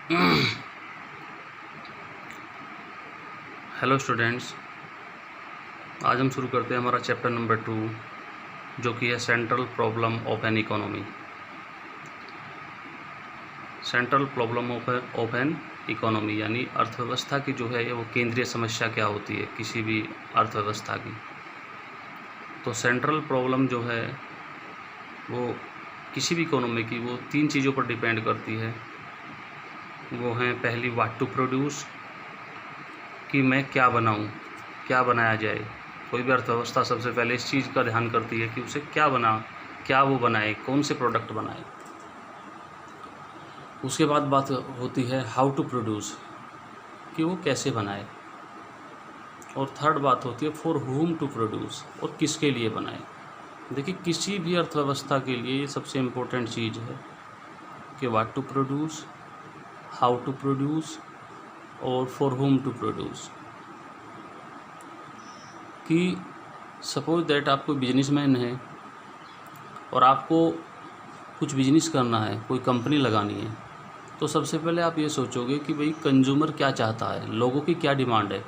Hello students, आज हम शुरू करते हैं हमारा चैप्टर नंबर 2 जो कि है central problem of an economy. Central problem of an economy यानी अर्थव्यवस्था की जो है वो केंद्रीय समस्या क्या होती है किसी भी अर्थव्यवस्था की। तो सेंट्रल प्रॉब्लम जो है वो किसी भी इकोनॉमी की वो 3 चीज़ों पर डिपेंड करती है। वो हैं पहली व्हाट टू प्रोड्यूस, कि मैं क्या बनाऊं, क्या बनाया जाए। कोई भी अर्थव्यवस्था सबसे पहले इस चीज़ का ध्यान करती है कि उसे क्या वो बनाए, कौन से प्रोडक्ट बनाए। उसके बाद बात होती है हाउ टू प्रोड्यूस, कि वो कैसे बनाए। और थर्ड बात होती है फॉर हुम टू प्रोड्यूस, और किसके लिए बनाए। देखिए, किसी भी अर्थव्यवस्था के लिए ये सबसे इम्पोर्टेंट चीज़ है कि what to produce, how to produce और फॉर होम टू प्रोड्यूस। कि सपोज दैट आप कोई बिजनेसमैन है और आपको कुछ बिजनेस करना है, कोई कंपनी लगानी है, तो सबसे पहले आप ये सोचोगे कि भाई कंज्यूमर क्या चाहता है, लोगों की क्या डिमांड है।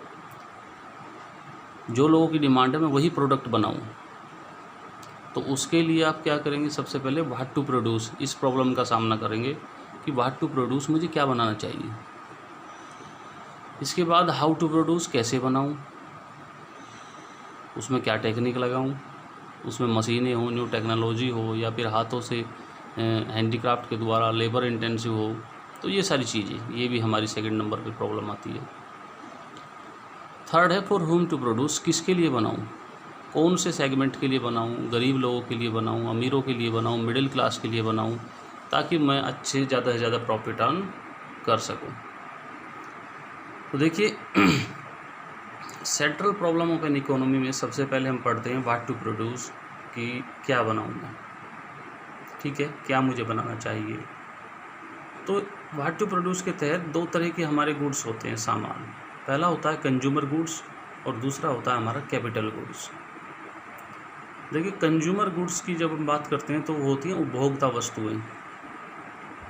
जो लोगों की डिमांड है मैं वही प्रोडक्ट बनाऊं। तो उसके लिए आप क्या करेंगे, सबसे पहले व्हाट टू प्रोड्यूस, इस प्रॉब्लम का सामना करेंगे कि व्हाट टू प्रोड्यूस, मुझे क्या बनाना चाहिए। इसके बाद हाउ टू प्रोड्यूस, कैसे बनाऊं, उसमें क्या टेक्निक लगाऊं, उसमें मशीनें हो, न्यू टेक्नोलॉजी हो, या फिर हाथों से हैंडीक्राफ्ट के द्वारा लेबर इंटेंसिव हो। तो ये सारी चीज़ें, ये भी हमारी सेकंड नंबर पे प्रॉब्लम आती है। थर्ड है फॉर हुम टू प्रोड्यूस, किसके लिए बनाऊं, कौन से सेगमेंट के लिए बनाऊं, गरीब लोगों के लिए बनाऊं, अमीरों के लिए बनाऊं, मिडिल क्लास के लिए बनाऊं, ताकि मैं अच्छे ज़्यादा से ज़्यादा प्रॉफिट अर्न कर सकूँ। तो देखिए, central problem of an economy में सबसे पहले हम पढ़ते हैं व्हाट टू प्रोड्यूस, कि क्या बनाऊँ मैं, ठीक है, क्या मुझे बनाना चाहिए। तो व्हाट टू प्रोड्यूस के तहत 2 तरह के हमारे गुड्स होते हैं, सामान। पहला होता है कंज्यूमर गुड्स और दूसरा होता है हमारा कैपिटल गुड्स। देखिए, कंज्यूमर गुड्स की जब हम बात करते हैं तो वो होती हैं उपभोक्ता वस्तुएं,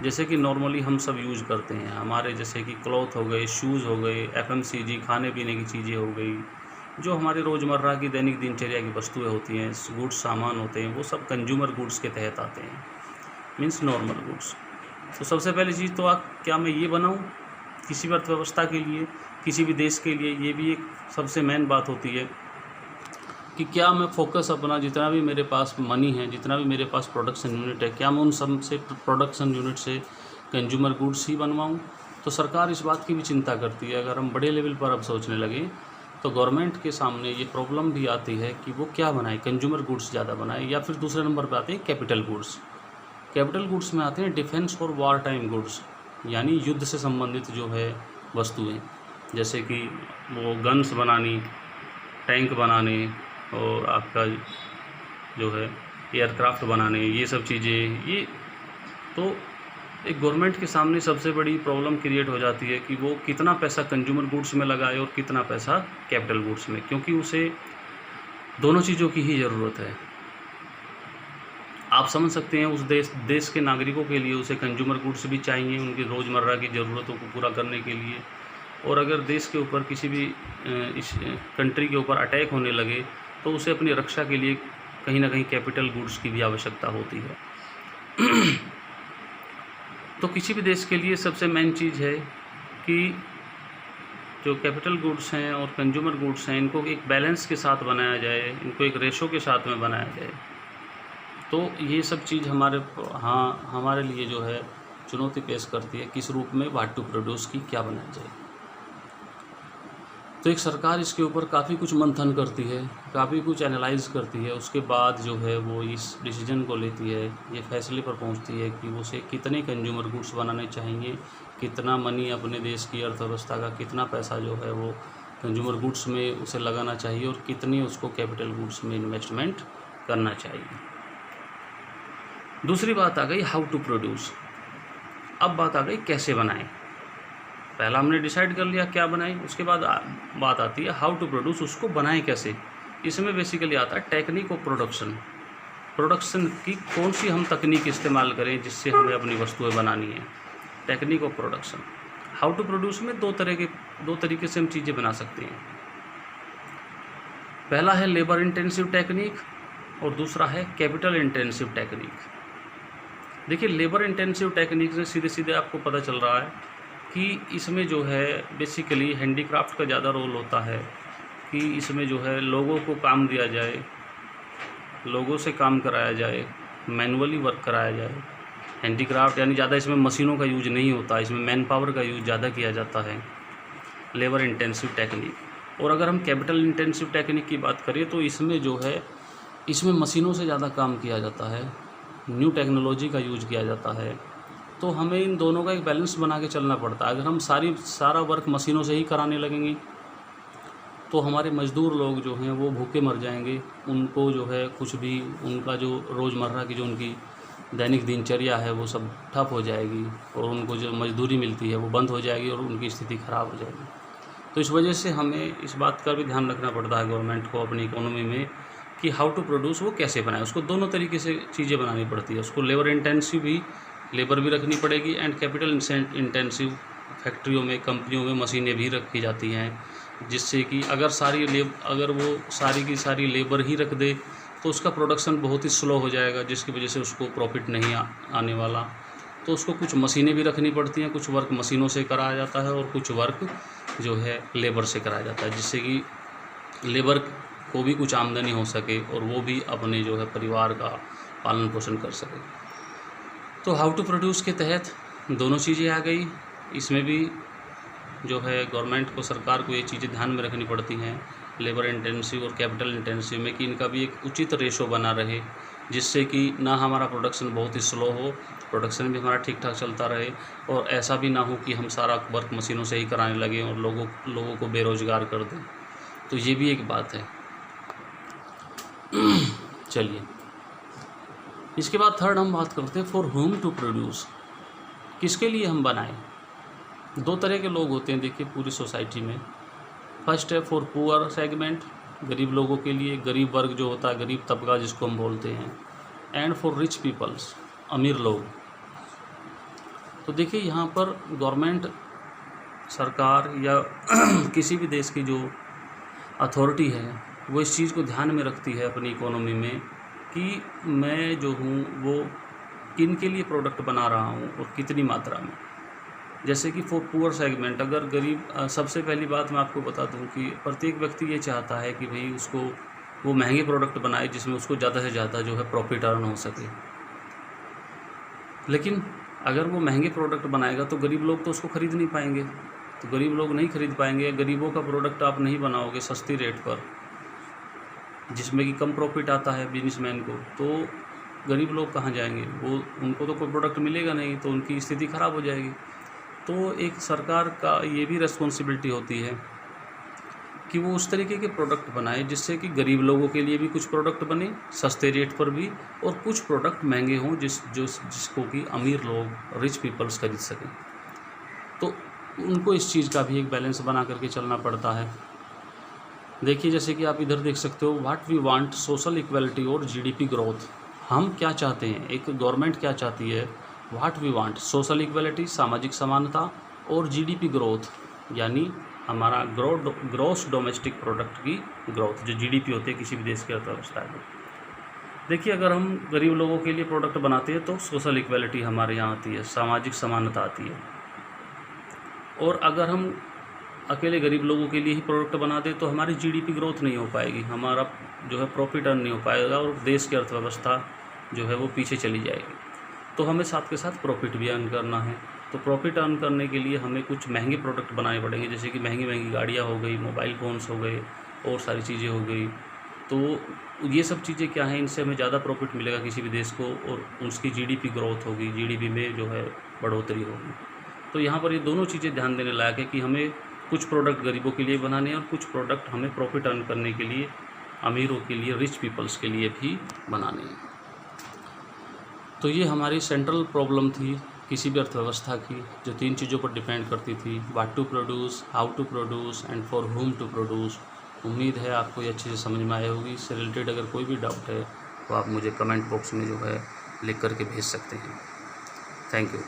जैसे कि नॉर्मली हम सब यूज़ करते हैं हमारे, जैसे कि क्लॉथ हो गए, शूज़ हो गए, FMCG खाने पीने की चीज़ें हो गई, जो हमारे रोज़मर्रा की दैनिक दिनचर्या की वस्तुएं होती हैं, गुड्स सामान होते हैं, वो सब कंज्यूमर गुड्स के तहत आते हैं, मीन्स नॉर्मल गुड्स। तो सबसे पहली चीज़ तो क्या मैं ये बनाऊँ किसी भी अर्थव्यवस्था के लिए, किसी भी देश के लिए, ये भी एक सबसे मेन बात होती है कि क्या मैं फोकस अपना, जितना भी मेरे पास मनी है, जितना भी मेरे पास प्रोडक्शन यूनिट है, क्या मैं उन सब से प्रोडक्शन यूनिट से कंज्यूमर गुड्स ही बनवाऊँ। तो सरकार इस बात की भी चिंता करती है। अगर हम बड़े लेवल पर अब सोचने लगे तो गवर्नमेंट के सामने ये प्रॉब्लम भी आती है कि वो क्या बनाए, कंज्यूमर गुड्स ज़्यादा बनाए, या फिर दूसरे नंबर पर आते हैं कैपिटल गुड्स। कैपिटल गुड्स में आते हैं डिफेंस और वार टाइम गुड्स, यानी युद्ध से संबंधित जो है वस्तुएँ, जैसे कि वो गन्स बनानी, टैंक बनाने, और आपका जो है एयरक्राफ्ट बनाने, ये सब चीज़ें। ये तो एक गवर्नमेंट के सामने सबसे बड़ी प्रॉब्लम क्रिएट हो जाती है कि वो कितना पैसा कंज्यूमर गुड्स में लगाए और कितना पैसा कैपिटल गुड्स में, क्योंकि उसे दोनों चीज़ों की ही ज़रूरत है। आप समझ सकते हैं, उस देश के नागरिकों के लिए उसे कंज्यूमर गुड्स भी चाहिए उनकी रोज़मर्रा की ज़रूरतों को पूरा करने के लिए। और अगर देश के ऊपर किसी भी इस कंट्री के ऊपर अटैक होने लगे तो उसे अपनी रक्षा के लिए कहीं ना कहीं कैपिटल गुड्स की भी आवश्यकता होती है। तो किसी भी देश के लिए सबसे मेन चीज़ है कि जो कैपिटल गुड्स हैं और कंज्यूमर गुड्स हैं, इनको एक बैलेंस के साथ बनाया जाए, इनको एक रेशो के साथ में बनाया जाए। तो ये सब चीज़ हमारे लिए जो है चुनौती पेश करती है, किस रूप में व्हाट टू प्रोड्यूस की क्या बनाया जाए। तो एक सरकार इसके ऊपर काफ़ी कुछ मंथन करती है, काफ़ी कुछ एनालाइज करती है, उसके बाद जो है वो इस डिसीजन को लेती है, ये फैसले पर पहुंचती है कि उसे कितने कंज्यूमर गुड्स बनाने चाहिए, कितना मनी अपने देश की अर्थव्यवस्था का कितना पैसा जो है वो कंज्यूमर गुड्स में उसे लगाना चाहिए, और कितनी उसको कैपिटल गुड्स में इन्वेस्टमेंट करना चाहिए। दूसरी बात आ गई हाउ टू प्रोड्यूस। अब बात आ गई कैसे बनाएं। पहला हमने डिसाइड कर लिया क्या बनाएं, उसके बाद बात आती है हाउ टू प्रोड्यूस, उसको बनाएं कैसे। इसमें बेसिकली आता है टेक्निक ऑफ प्रोडक्शन की कौन सी हम तकनीक इस्तेमाल करें जिससे हमें अपनी वस्तुएं बनानी है, technique of production. How to produce में दो तरीके से हम चीज़ें बना सकते हैं। पहला है लेबर इंटेंसिव टेक्निक और दूसरा है कैपिटल इंटेंसिव टेक्निक। देखिए, लेबर इंटेंसिव टेक्निक से सीधे सीधे आपको पता चल रहा है कि इसमें जो है बेसिकली हैंडीक्राफ्ट का ज़्यादा रोल होता है, कि इसमें जो है लोगों को काम दिया जाए, लोगों से काम कराया जाए, मैनुअली वर्क कराया जाए। हैंडीक्राफ्ट यानी ज़्यादा इसमें मशीनों का यूज नहीं होता, इसमें मैन पावर का यूज ज़्यादा किया जाता है, लेबर इंटेंसिव टेक्निक। और अगर हम कैपिटल इंटेंसिव टेक्निक की बात करें तो इसमें जो है इसमें मशीनों से ज़्यादा काम किया जाता है, न्यू टेक्नोलॉजी का यूज किया जाता है। तो हमें इन दोनों का एक बैलेंस बना के चलना पड़ता है। अगर हम सारा वर्क मशीनों से ही कराने लगेंगे तो हमारे मज़दूर लोग जो हैं वो भूखे मर जाएंगे। उनको जो है कुछ भी उनका जो रोज़मर्रा की जो उनकी दैनिक दिनचर्या है वो सब ठप हो जाएगी और उनको जो मजदूरी मिलती है वो बंद हो जाएगी और उनकी स्थिति ख़राब हो जाएगी। तो इस वजह से हमें इस बात का भी ध्यान रखना पड़ता है गवर्नमेंट को अपनी इकोनॉमी में कि हाउ टू प्रोड्यूस वो कैसे बनाए। उसको दोनों तरीके से चीज़ें बनानी पड़ती है। उसको लेबर इंटेंसिव भी, लेबर भी रखनी पड़ेगी, एंड कैपिटल इंटेंसिव फैक्ट्रियों में, कंपनियों में मशीनें भी रखी जाती हैं, जिससे कि अगर वो सारी की सारी लेबर ही रख दे तो उसका प्रोडक्शन बहुत ही स्लो हो जाएगा, जिसकी वजह से उसको प्रॉफिट नहीं आने वाला। तो उसको कुछ मशीनें भी रखनी पड़ती हैं, कुछ वर्क मशीनों से कराया जाता है और कुछ वर्क जो है लेबर से कराया जाता है, जिससे कि लेबर को भी कुछ आमदनी हो सके और वो भी अपने जो है परिवार का पालन पोषण कर सके। तो हाउ टू प्रोड्यूस के तहत दोनों चीज़ें आ गई। इसमें भी जो है गवर्नमेंट को, सरकार को ये चीज़ें ध्यान में रखनी पड़ती हैं, लेबर इंटेंसिव और कैपिटल इंटेंसिव में, कि इनका भी एक उचित रेशो बना रहे, जिससे कि ना हमारा प्रोडक्शन बहुत ही स्लो हो, प्रोडक्शन भी हमारा ठीक ठाक चलता रहे, और ऐसा भी ना हो कि हम सारा वर्क मशीनों से ही कराने लगें और लोगों को बेरोज़गार कर दें। तो ये भी एक बात है। चलिए, इसके बाद थर्ड हम बात करते हैं फॉर होम टू प्रोड्यूस, किसके लिए हम बनाएं। दो तरह के लोग होते हैं देखिए पूरी सोसाइटी में। फर्स्ट है फॉर पुअर सेगमेंट, गरीब लोगों के लिए, गरीब वर्ग जो होता है, गरीब तबका जिसको हम बोलते हैं, एंड फॉर रिच पीपल्स, अमीर लोग। तो देखिए यहाँ पर गवर्नमेंट, सरकार या किसी भी देश की जो अथॉरिटी है वो इस चीज़ को ध्यान में रखती है अपनी इकोनॉमी में कि मैं जो हूँ वो किन के लिए प्रोडक्ट बना रहा हूँ और कितनी मात्रा में। जैसे कि फॉर पुअर सेगमेंट, अगर गरीब, सबसे पहली बात मैं आपको बता दूं कि प्रत्येक व्यक्ति ये चाहता है कि भाई उसको वो महंगे प्रोडक्ट बनाए जिसमें उसको ज़्यादा से ज़्यादा जो है प्रॉफिट अर्न हो सके। लेकिन अगर वो महंगे प्रोडक्ट बनाएगा तो गरीब लोग तो उसको ख़रीद नहीं पाएंगे, तो गरीब लोग नहीं खरीद पाएंगे। गरीबों का प्रोडक्ट आप नहीं बनाओगे सस्ती रेट पर, जिसमें कि कम प्रॉफिट आता है बिजनेसमैन को, तो गरीब लोग कहाँ जाएंगे, वो उनको तो कोई प्रोडक्ट मिलेगा नहीं, तो उनकी स्थिति ख़राब हो जाएगी। तो एक सरकार का ये भी रिस्पॉन्सिबिलिटी होती है कि वो उस तरीके के प्रोडक्ट बनाए जिससे कि गरीब लोगों के लिए भी कुछ प्रोडक्ट बने सस्ते रेट पर भी, और कुछ प्रोडक्ट महंगे हों जिसको कि अमीर लोग, रिच पीपल्स खरीद सकें। तो उनको इस चीज़ का भी एक बैलेंस बना करके चलना पड़ता है। देखिए, जैसे कि आप इधर देख सकते हो, what we want, social equality और जीडीपी ग्रोथ। हम क्या चाहते हैं, एक गवर्नमेंट क्या चाहती है, what we want, social equality, सामाजिक समानता, और जीडीपी ग्रोथ यानी हमारा ग्रॉस डोमेस्टिक प्रोडक्ट की ग्रोथ, जो जीडीपी होती है किसी भी देश की अर्थव्यवस्था में। देखिए, अगर हम गरीब लोगों के लिए प्रोडक्ट बनाते हैं तो सोशल इक्वलिटी हमारे यहाँ आती है, सामाजिक समानता आती है। और अगर हम अकेले गरीब लोगों के लिए ही प्रोडक्ट बना दें तो हमारी जीडीपी ग्रोथ नहीं हो पाएगी, हमारा जो है प्रॉफिट अर्न नहीं हो पाएगा और देश की अर्थव्यवस्था जो है वो पीछे चली जाएगी। तो हमें साथ के साथ प्रॉफिट भी अर्न करना है। तो प्रॉफिट अर्न करने के लिए हमें कुछ महंगे प्रोडक्ट बनाने पड़ेंगे, जैसे कि महंगी महंगी गाड़ियाँ हो गई, मोबाइल फ़ोन्स हो गए, और सारी चीज़ें हो गई। तो ये सब चीज़ें क्या हैं, इनसे हमें ज़्यादा प्रॉफिट मिलेगा किसी भी देश को, और उसकी जीडीपी ग्रोथ होगी, जीडीपी में जो है बढ़ोतरी होगी। तो यहाँ पर ये दोनों चीज़ें ध्यान देने लायक है कि हमें कुछ प्रोडक्ट गरीबों के लिए बनाने हैं और कुछ प्रोडक्ट हमें प्रॉफिट अर्न करने के लिए, अमीरों के लिए, रिच पीपल्स के लिए भी बनाने हैं। तो ये हमारी सेंट्रल प्रॉब्लम थी किसी भी अर्थव्यवस्था की, जो 3 चीज़ों पर डिपेंड करती थी, what to produce, how to produce, and for whom to produce. उम्मीद है आपको ये अच्छे से समझ में आई होगी। इससे रिलेटेड अगर कोई भी डाउट है तो आप मुझे कमेंट बॉक्स में जो है लिख करके भेज सकते हैं। Thank you.